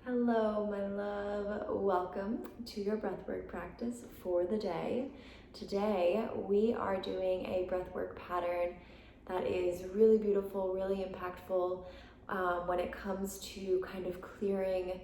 Hello, my love. Welcome to your breathwork practice for the day. Today, we are doing a breathwork pattern that is really beautiful, really impactful when it comes to kind of clearing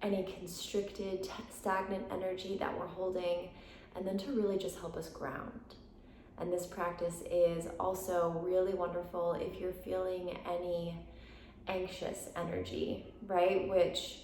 any constricted, stagnant energy that we're holding, and then to really just help us ground. And this practice is also really wonderful if you're feeling any anxious energy, right? Which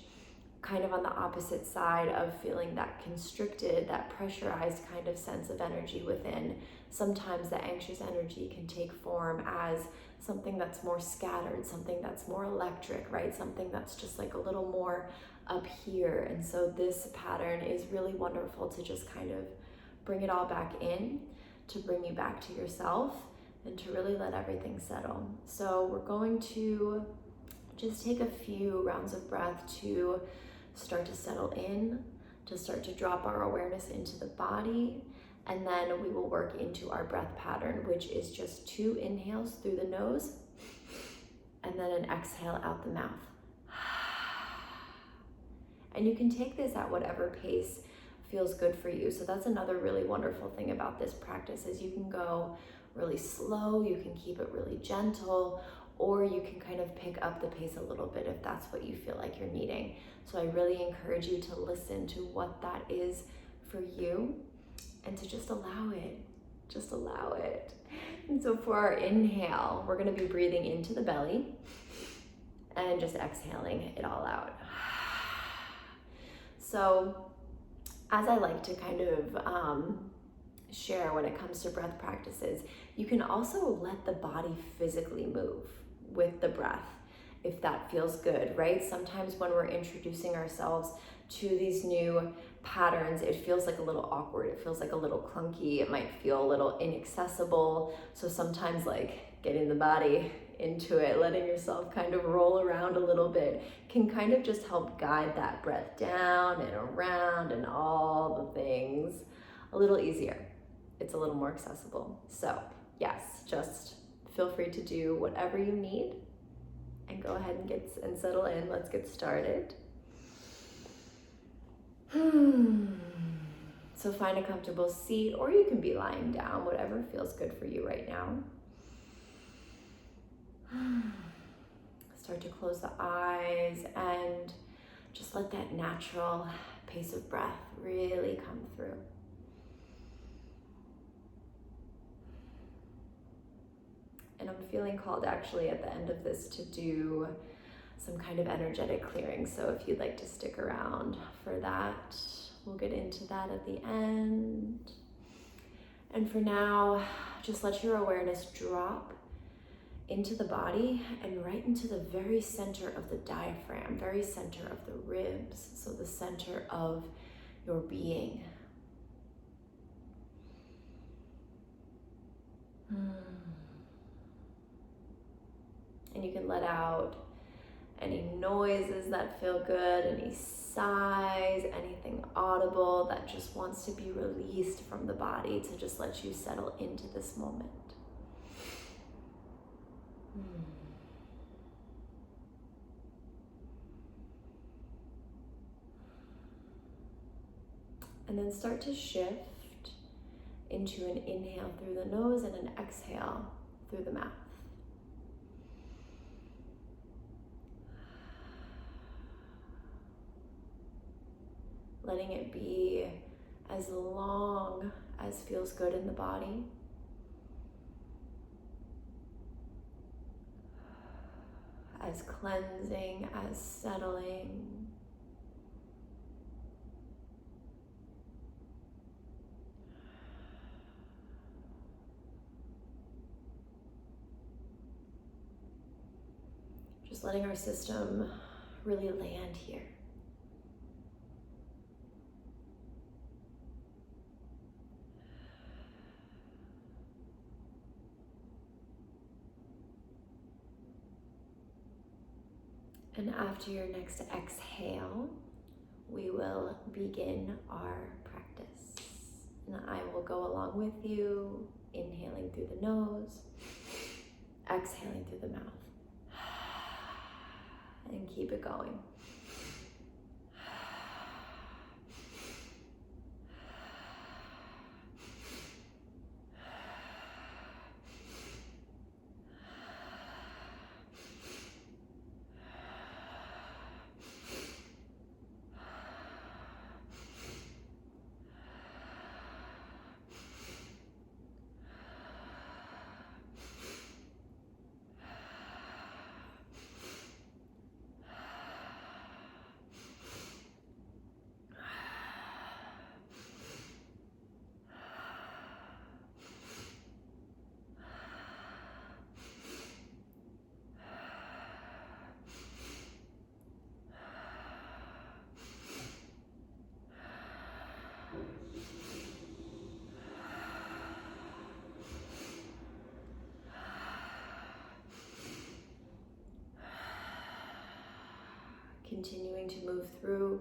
kind of on the opposite side of feeling that constricted, that pressurized kind of sense of energy within. Sometimes the anxious energy can take form as something that's more scattered, something that's more electric, right? Something that's just like a little more up here. And so this pattern is really wonderful to just kind of bring it all back in, to bring you back to yourself, and to really let everything settle. So we're going to just take a few rounds of breath to start to settle in, to start to drop our awareness into the body, and then we will work into our breath pattern, which is just 2 inhales through the nose and then an exhale out the mouth. And you can take this at whatever pace feels good for you. So that's another really wonderful thing about this practice is you can go really slow, you can keep it really gentle, or you can kind of pick up the pace a little bit if that's what you feel like you're needing. So I really encourage you to listen to what that is for you and to just allow it. Just allow it. And so for our inhale, we're gonna be breathing into the belly and just exhaling it all out. So as I like to kind of share when it comes to breath practices, you can also let the body physically move with the breath if that feels good, right? Sometimes when we're introducing ourselves to these new patterns, it feels like a little awkward, it feels like a little clunky, it might feel a little inaccessible. So sometimes like getting the body into it, letting yourself kind of roll around a little bit can kind of just help guide that breath down and around and all the things a little easier. It's a little more accessible. So yes, just feel free to do whatever you need and go ahead and settle in. Let's get started. So find a comfortable seat, or you can be lying down, whatever feels good for you right now. Start to close the eyes and just let that natural pace of breath really come through. And I'm feeling called actually at the end of this to do some kind of energetic clearing. So if you'd like to stick around for that, we'll get into that at the end. And for now, just let your awareness drop into the body and right into the very center of the diaphragm, very center of the ribs. So the center of your being. And you can let out any noises that feel good, any sighs, anything audible that just wants to be released from the body to just let you settle into this moment. And then start to shift into an inhale through the nose and an exhale through the mouth. Letting it be as long as feels good in the body. As cleansing, as settling. Just letting our system really land here. And after your next exhale, we will begin our practice. And I will go along with you, inhaling through the nose, exhaling through the mouth. And keep it going. continuing to move through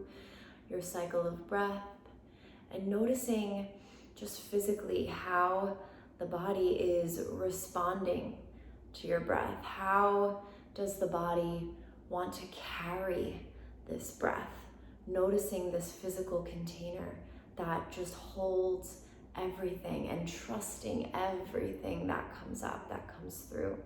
your cycle of breath and noticing just physically how the body is responding to your breath. How does the body want to carry this breath? Noticing this physical container that just holds everything and trusting everything that comes up, that comes through.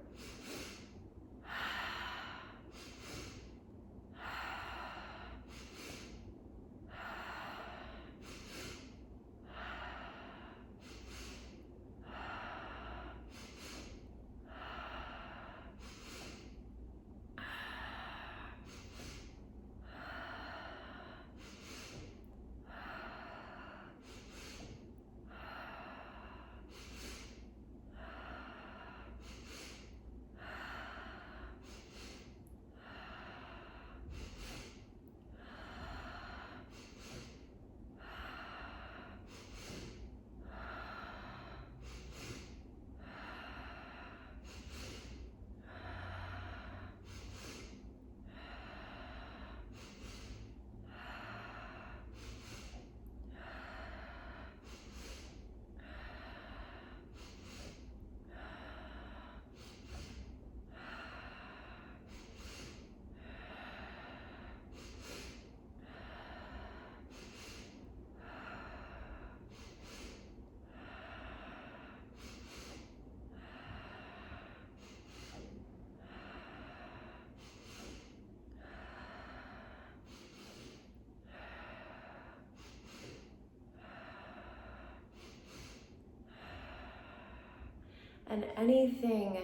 And anything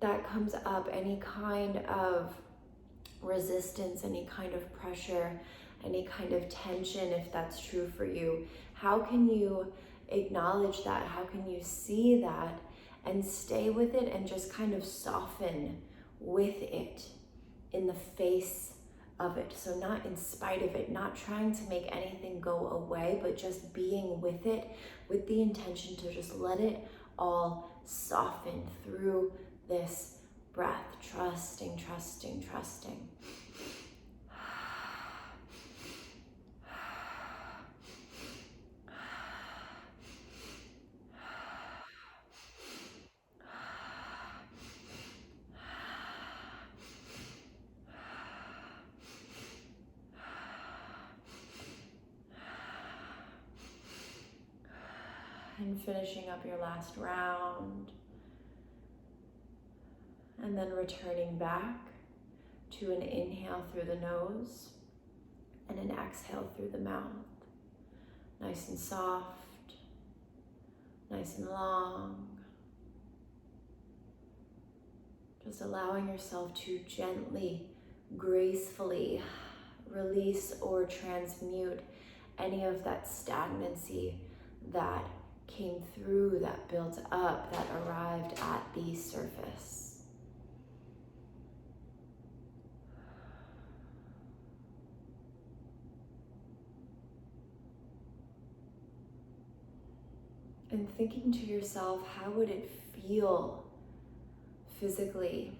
that comes up, any kind of resistance, any kind of pressure, any kind of tension, if that's true for you, how can you acknowledge that? How can you see that and stay with it and just kind of soften with it in the face of it? So not in spite of it, not trying to make anything go away, but just being with it with the intention to just let it all soften through this breath, trusting, trusting, trusting. And finishing up your last round. And then returning back to an inhale through the nose and an exhale through the mouth. Nice and soft, nice and long. Just allowing yourself to gently, gracefully release or transmute any of that stagnancy that came through, that built up, that arrived at the surface. And thinking to yourself, how would it feel physically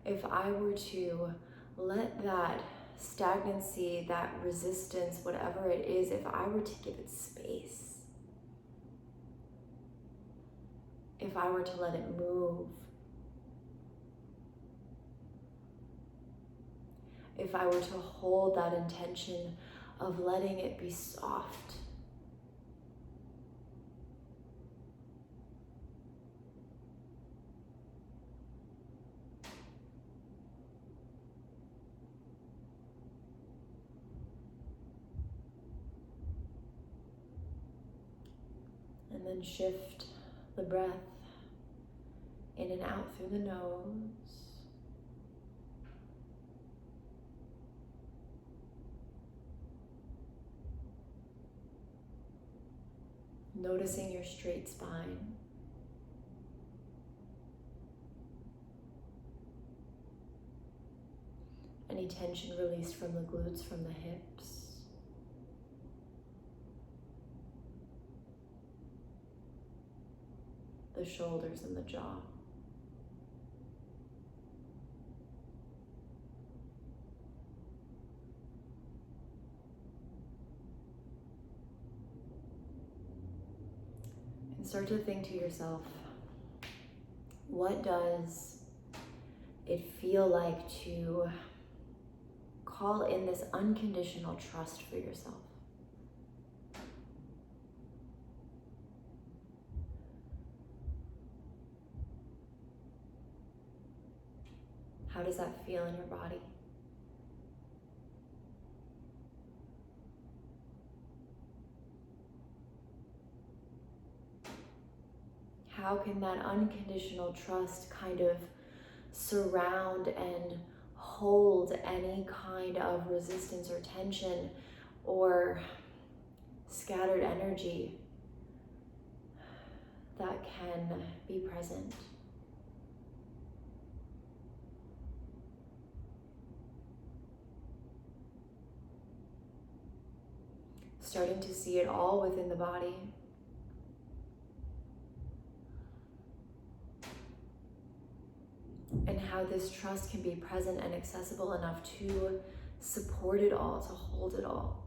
if I were to let that stagnancy, that resistance, whatever it is, if I were to give it space, if I were to let it move, if I were to hold that intention of letting it be soft. And then shift the breath in and out through the nose. Noticing your straight spine. Any tension released from the glutes, from the hips. The shoulders and the jaw. start to think to yourself, what does it feel like to call in this unconditional trust for yourself? How does that feel in your body? How can that unconditional trust kind of surround and hold any kind of resistance or tension or scattered energy that can be present? Starting to see it all within the body. And how this trust can be present and accessible enough to support it all, to hold it all.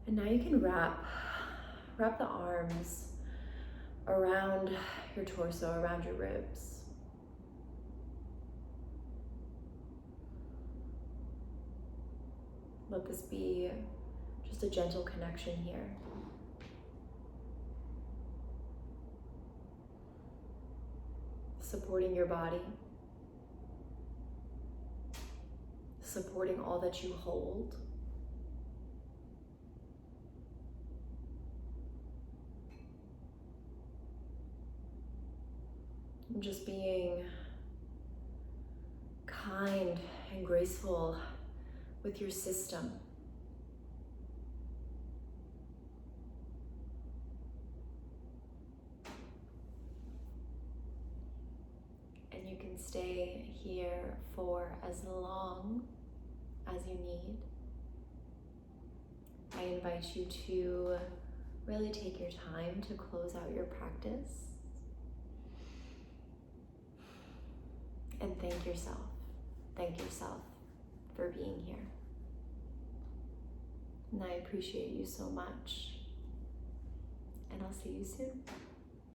And now you can wrap the arms around your torso, around your ribs. Let this be just a gentle connection here. Supporting your body. Supporting all that you hold. And just being kind and graceful with your system. And you can stay here for as long as you need. I invite you to really take your time to close out your practice. And thank yourself. Thank yourself for being here. And I appreciate you so much. And I'll see you soon.